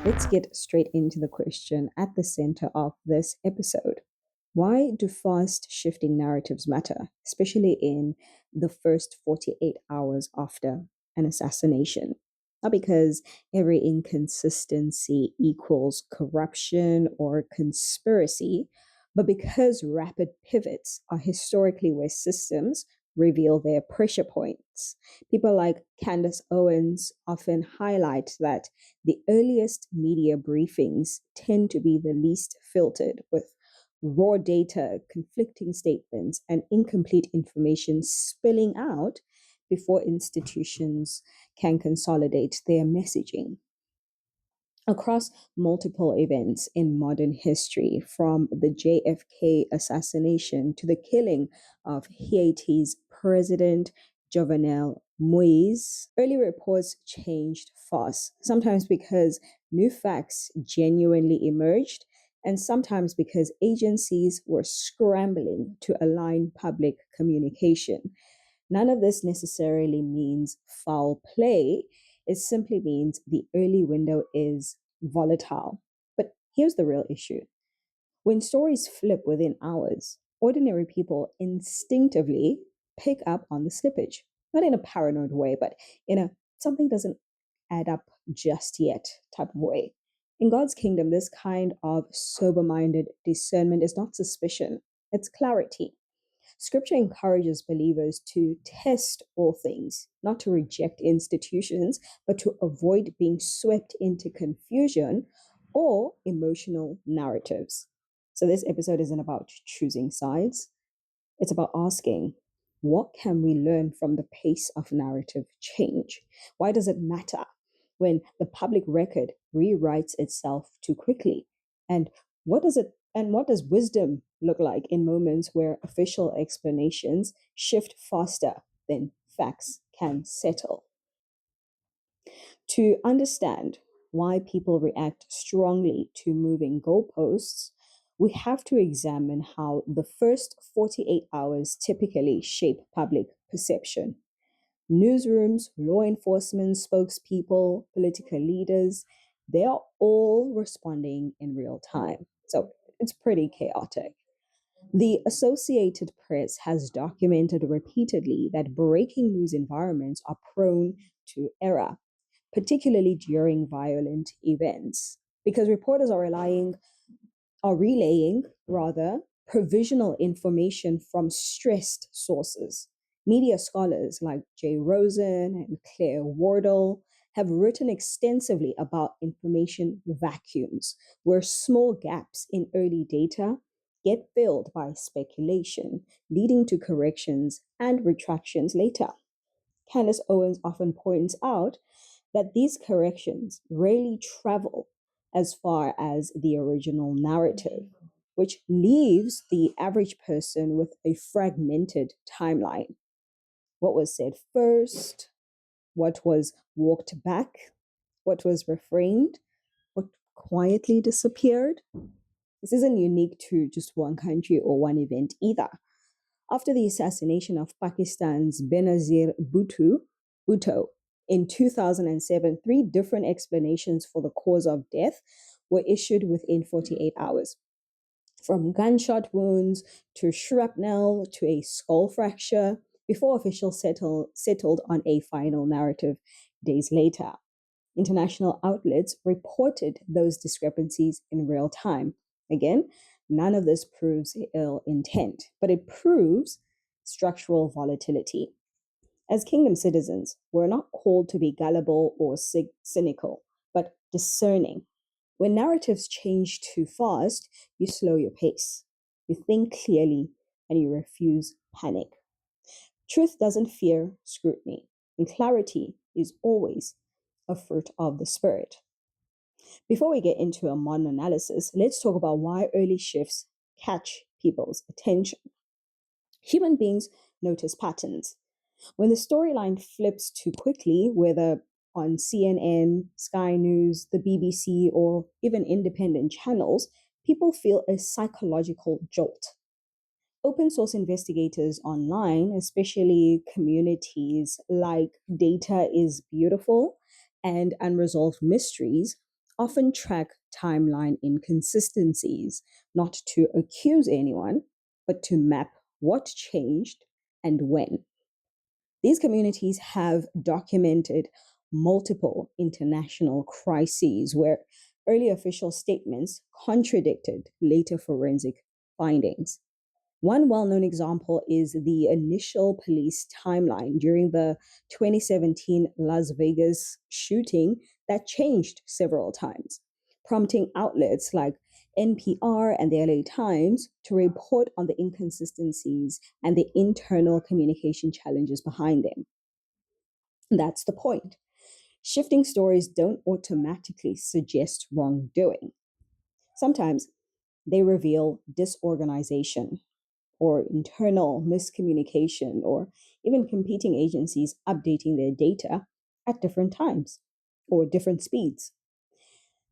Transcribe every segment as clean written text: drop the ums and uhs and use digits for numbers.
let's get straight into the question at the center of this episode. Why do fast shifting narratives matter, especially in the first 48 hours after an assassination? Not because every inconsistency equals corruption or conspiracy, but because rapid pivots are historically where systems reveal their pressure points. People like Candace Owens often highlight that the earliest media briefings tend to be the least filtered, with raw data, conflicting statements, and incomplete information spilling out before institutions can consolidate their messaging. Across multiple events in modern history, from the JFK assassination to the killing of Haiti's president Jovenel Moise, early reports changed fast, sometimes because new facts genuinely emerged, and sometimes because agencies were scrambling to align public communication. None of this necessarily means foul play. It simply means the early window is volatile. But here's the real issue. When stories flip within hours, ordinary people instinctively pick up on the slippage. Not in a paranoid way, but in a something doesn't add up just yet type of way. In God's kingdom, this kind of sober minded discernment is not suspicion, it's clarity. Scripture encourages believers to test all things, not to reject institutions, but to avoid being swept into confusion or emotional narratives. So, this episode isn't about choosing sides, it's about asking, what can we learn from the pace of narrative change? Why does it matter when the public record rewrites itself too quickly? And what does wisdom look like in moments where official explanations shift faster than facts can settle? To understand why people react strongly to moving goalposts, we have to examine how the first 48 hours typically shape public perception. Newsrooms, law enforcement spokespeople, political leaders, they are all responding in real time. So it's pretty chaotic. The Associated Press has documented repeatedly that breaking news environments are prone to error, particularly during violent events, because reporters are relaying rather provisional information from stressed sources. Media scholars like Jay Rosen and Claire Wardle have written extensively about information vacuums, where small gaps in early data get filled by speculation, leading to corrections and retractions later. Candace Owens often points out that these corrections rarely travel as far as the original narrative, which leaves the average person with a fragmented timeline. What was said first, what was walked back, what was reframed, what quietly disappeared. This isn't unique to just one country or one event either. After the assassination of Pakistan's Benazir Bhutto in 2007, three different explanations for the cause of death were issued within 48 hours. From gunshot wounds to shrapnel to a skull fracture, before officials settled on a final narrative days later. International outlets reported those discrepancies in real time. Again, none of this proves ill intent, but it proves structural volatility. As kingdom citizens, we're not called to be gullible or cynical, but discerning. When narratives change too fast, you slow your pace, you think clearly, and you refuse panic. Truth doesn't fear scrutiny, and clarity is always a fruit of the Spirit. Before we get into a modern analysis, let's talk about why early shifts catch people's attention. Human beings notice patterns. When the storyline flips too quickly, whether on CNN, Sky News, the BBC, or even independent channels, people feel a psychological jolt. Open source investigators online, especially communities like Data is Beautiful and Unresolved Mysteries, often track timeline inconsistencies, not to accuse anyone, but to map what changed and when. These communities have documented multiple international crises where early official statements contradicted later forensic findings. One well known example is the initial police timeline during the 2017 Las Vegas shooting that changed several times, prompting outlets like NPR and the LA Times to report on the inconsistencies and the internal communication challenges behind them. That's the point. Shifting stories don't automatically suggest wrongdoing. Sometimes they reveal disorganization or internal miscommunication or even competing agencies updating their data at different times or different speeds.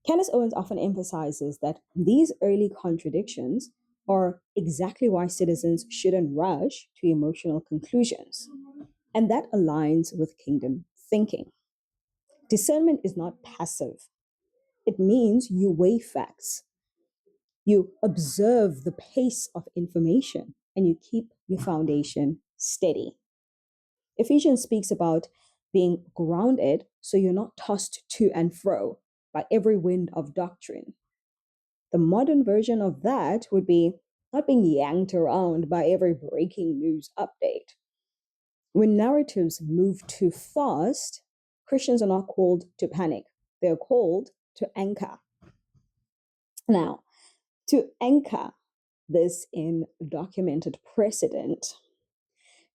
Candace Owens often emphasizes that these early contradictions are exactly why citizens shouldn't rush to emotional conclusions. And that aligns with kingdom thinking. Discernment is not passive, it means you weigh facts, you observe the pace of information, and you keep your foundation steady. Ephesians speaks about being grounded so you're not tossed to and fro by every wind of doctrine. The modern version of that would be not being yanked around by every breaking news update. When narratives move too fast, Christians are not called to panic, they're called to anchor. Now, to anchor this in documented precedent,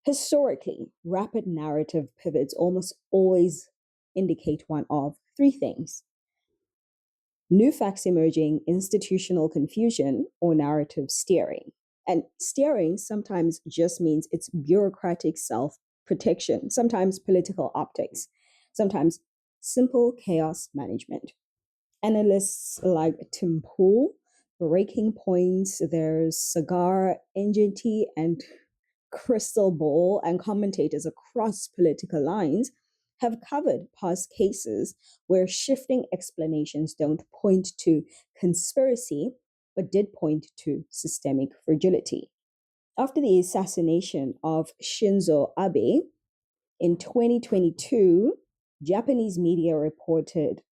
historically, rapid narrative pivots almost always indicate one of three things: new facts emerging, institutional confusion, or narrative steering. And steering sometimes just means it's bureaucratic self protection, sometimes political optics, sometimes simple chaos management. Analysts like Tim Pool, Breaking Points, there's Cigar, NGT, and Crystal Ball, and commentators across political lines have covered past cases where shifting explanations don't point to conspiracy, but did point to systemic fragility. After the assassination of Shinzo Abe in 2022, Japanese media reported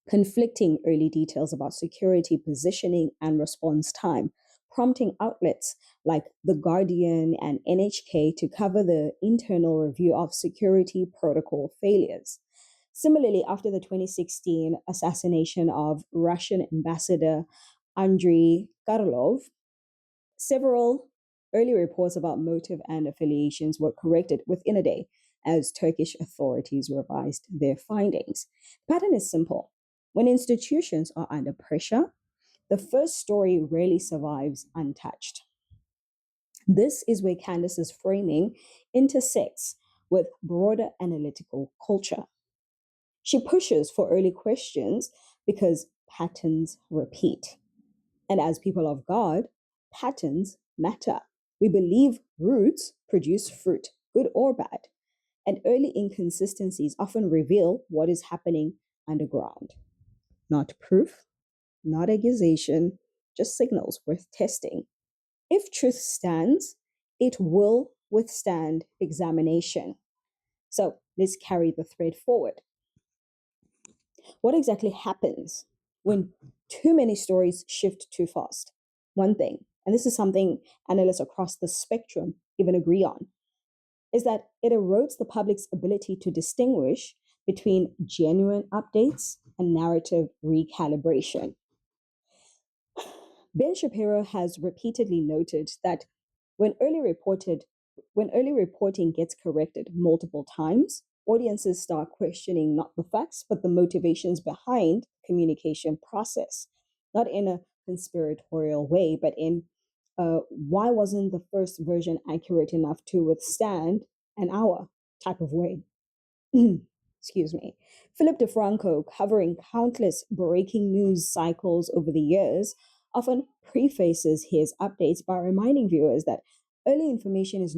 conflicting early details about security positioning and response time, prompting outlets like The Guardian and NHK to cover the internal review of security protocol failures. Similarly, after the 2016 assassination of Russian ambassador Andrei Karlov, several early reports about motive and affiliations were corrected within a day as Turkish authorities revised their findings. The pattern is simple. When institutions are under pressure, the first story rarely survives untouched. This is where Candace's framing intersects with broader analytical culture. She pushes for early questions because patterns repeat. And as people of God, patterns matter. We believe roots produce fruit, good or bad. And early inconsistencies often reveal what is happening underground. Not proof, not accusation, just signals worth testing. If truth stands, it will withstand examination. So let's carry the thread forward. What exactly happens when too many stories shift too fast? One thing, and this is something analysts across the spectrum even agree on, is that it erodes the public's ability to distinguish between genuine updates and narrative recalibration. Ben Shapiro has repeatedly noted that when early reported when early reporting gets corrected multiple times, audiences start questioning not the facts but the motivations behind the communication process, not in a conspiratorial way, but in why wasn't the first version accurate enough to withstand an hour type of way. Excuse me. Philip DeFranco, covering countless breaking news cycles over the years, often prefaces his updates by reminding viewers that early information is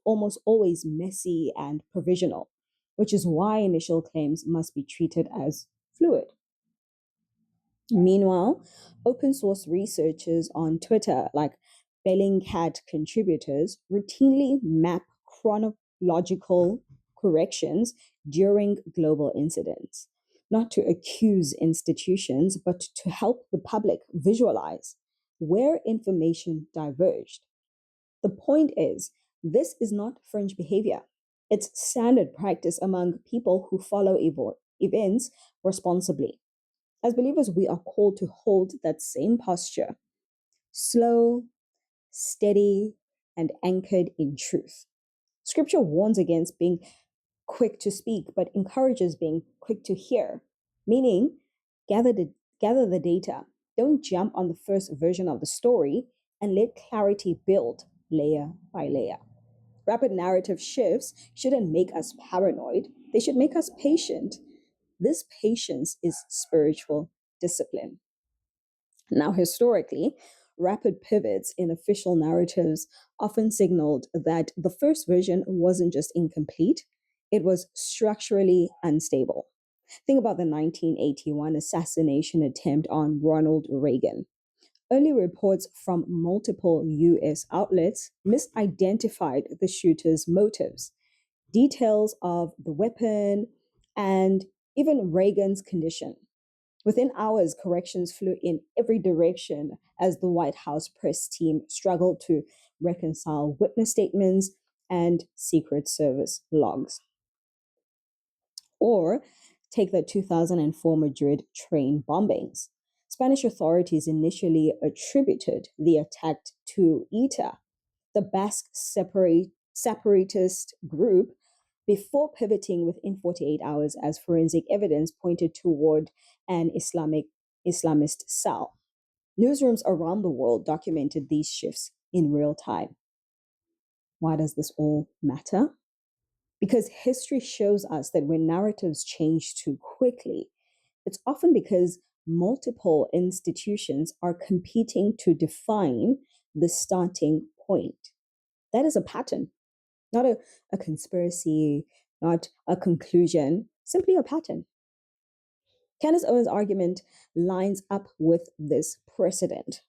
almost always messy and provisional, which is why initial claims must be treated as fluid. Meanwhile, open source researchers on Twitter, like Bellingcat contributors, routinely map chronological corrections during global incidents, not to accuse institutions, but to help the public visualize where information diverged. The point is, this is not fringe behavior. It's standard practice among people who follow events responsibly. As believers, we are called to hold that same posture, slow, steady, and anchored in truth. Scripture warns against being quick to speak, but encourages being quick to hear, meaning gather gather the data. Don't jump on the first version of the story and let clarity build layer by layer. Rapid narrative shifts shouldn't make us paranoid, they should make us patient. This patience is spiritual discipline. Now, historically, rapid pivots in official narratives often signaled that the first version wasn't just incomplete, it was structurally unstable. Think about the 1981 assassination attempt on Ronald Reagan. Early reports from multiple US outlets misidentified the shooter's motives, details of the weapon, and even Reagan's condition. Within hours, corrections flew in every direction as the White House press team struggled to reconcile witness statements and Secret Service logs. Or take the 2004 Madrid train bombings. Spanish authorities initially attributed the attack to ETA, the Basque separatist group, before pivoting within 48 hours as forensic evidence pointed toward an Islamist cell. Newsrooms around the world documented these shifts in real time. Why does this all matter? Because history shows us that when narratives change too quickly, it's often because multiple institutions are competing to define the starting point. That is a pattern, not a conspiracy, not a conclusion, simply a pattern. Candace Owens' argument lines up with this precedent.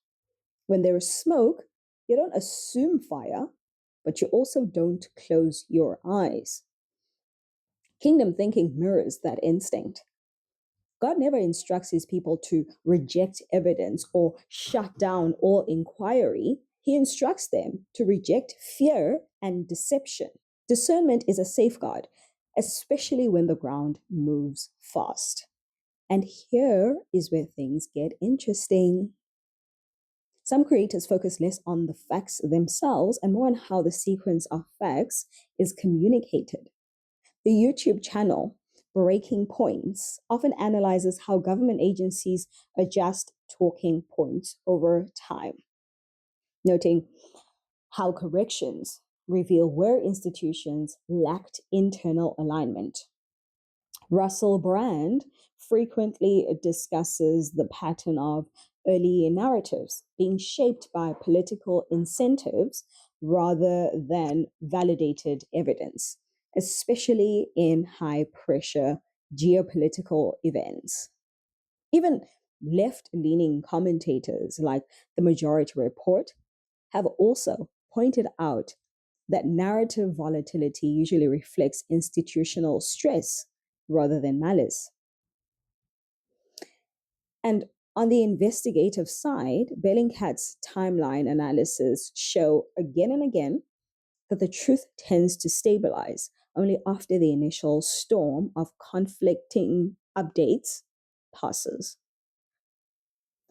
When there is smoke, you don't assume fire, but you also don't close your eyes. Kingdom thinking mirrors that instinct. God never instructs his people to reject evidence or shut down all inquiry. He instructs them to reject fear and deception. Discernment is a safeguard, especially when the ground moves fast. And here is where things get interesting. Some creators focus less on the facts themselves and more on how the sequence of facts is communicated. The YouTube channel Breaking Points often analyzes how government agencies adjust talking points over time, noting how corrections reveal where institutions lacked internal alignment. Russell Brand frequently discusses the pattern of early narratives being shaped by political incentives rather than validated evidence, especially in high pressure geopolitical events. Even left leaning commentators like the Majority Report have also pointed out that narrative volatility usually reflects institutional stress rather than malice. And on the investigative side, Bellingcat's timeline analysis show again and again that the truth tends to stabilize only after the initial storm of conflicting updates passes.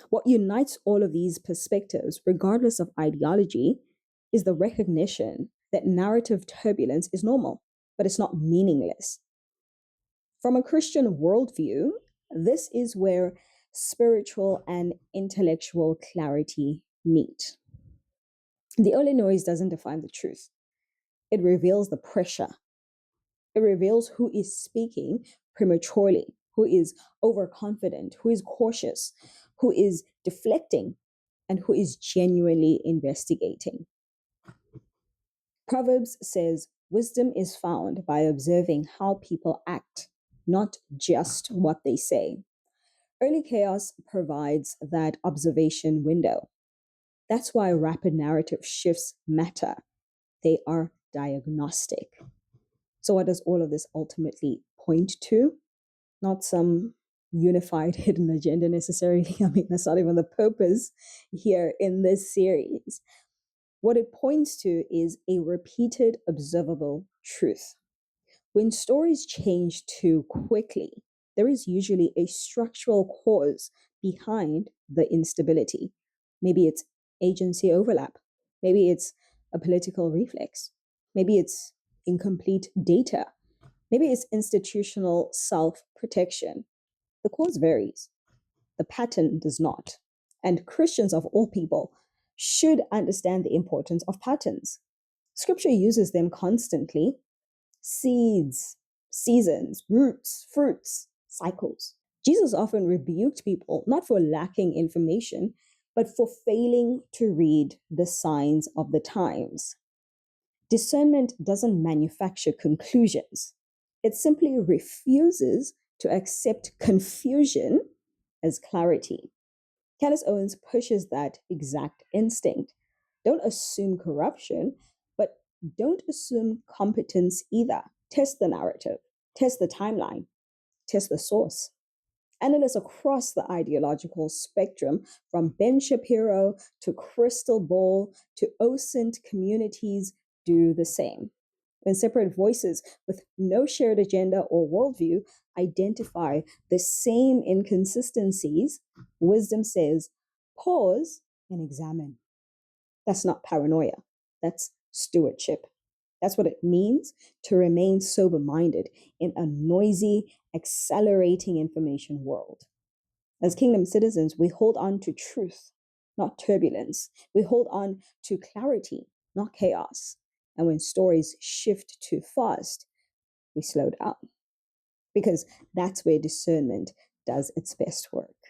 What unites all of these perspectives, regardless of ideology, is the recognition that narrative turbulence is normal, but it's not meaningless. From a Christian worldview, this is where spiritual and intellectual clarity meet. The early noise doesn't define the truth, it reveals the pressure. It reveals who is speaking prematurely, who is overconfident, who is cautious, who is deflecting, and who is genuinely investigating. Proverbs says, wisdom is found by observing how people act, not just what they say. Early chaos provides that observation window. That's why rapid narrative shifts matter. They are diagnostic. So, what does all of this ultimately point to? Not some unified hidden agenda necessarily. I mean, that's not even the purpose here in this series. What it points to is a repeated observable truth. When stories change too quickly, there is usually a structural cause behind the instability. Maybe it's agency overlap. Maybe it's a political reflex. Maybe it's incomplete data. Maybe it's institutional self protection. The cause varies, the pattern does not. And Christians of all people should understand the importance of patterns. Scripture uses them constantly: seeds, seasons, roots, fruits, cycles. Jesus often rebuked people not for lacking information, but for failing to read the signs of the times. Discernment doesn't manufacture conclusions, it simply refuses to accept confusion as clarity. Candace Owens pushes that exact instinct. Don't assume corruption, but don't assume competence either. Test the narrative, test the timeline, test the source. Analysts across the ideological spectrum, from Ben Shapiro to Crystal Ball to OSINT communities, do the same. When separate voices with no shared agenda or worldview identify the same inconsistencies, wisdom says, pause and examine. That's not paranoia, that's stewardship. That's what it means to remain sober minded in a noisy, accelerating information world. As kingdom citizens, we hold on to truth, not turbulence. We hold on to clarity, not chaos. And when stories shift too fast, we slow down, because that's where discernment does its best work.